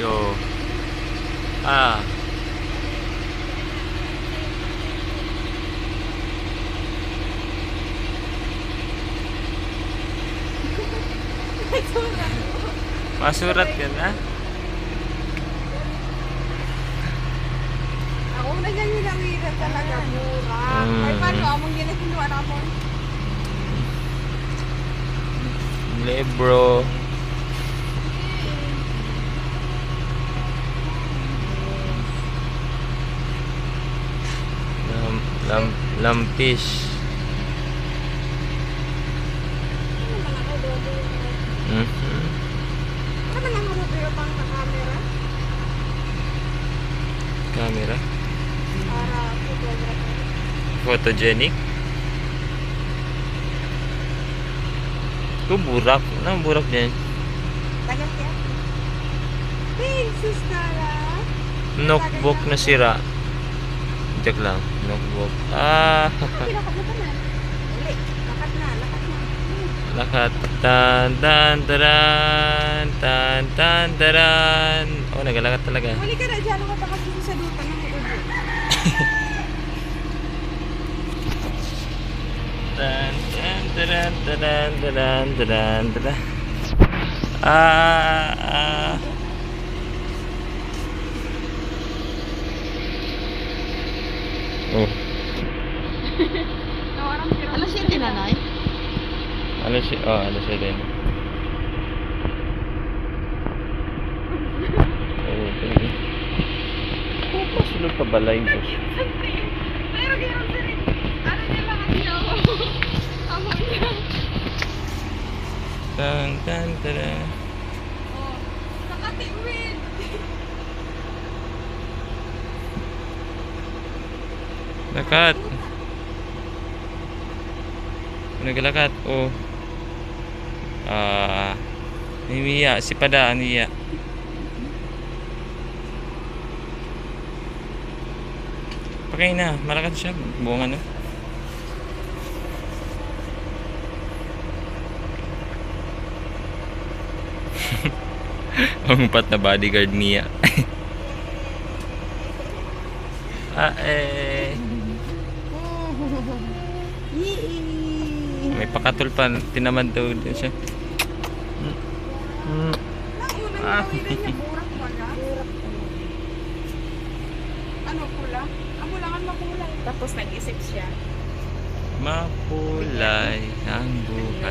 video. Ah. Masurat ka na? Ako na dyan hinawiran talaga mura. Ay, paano? Among ginakinuan ako. Libro. Lampis. Ano naman ako doon? Ano naman ako doon pang camera? Camera. Para photographer. Photogenic. Ito burak. Anong burak dyan? Tagal kaya? Hey, sus Kara. Notebook na sira. Check lang. Notebook. Ah. Pinakabutan na. Uli. Lakat na. Lakat. Tan tan taran. Tan tan taran. Oh, nagalakat talaga. Uli ka na dyan. Ako baka sa duta ng ubo. Tan tan taran taran taran taran taran. Ah. Oh. Alas 7 na, Nay? Alas 7 din. Oh, talaga. Oh, pasulog pa balay ko. Pero gano'n din rin. Ano niya lang niya ako. Amo niya. Tan tan taran. Oh, nakatiwid. Lakat. Nagalakat. Oh. Niya si pada niya. Pakay na, malakat siya. Buong ano. Ang upat na bodyguard niya. May pakatol pa, tinamad daw din siya. Ano pula? Ang bulangan makulay. Tapos nag-isip siya. Mapulay ang buhay.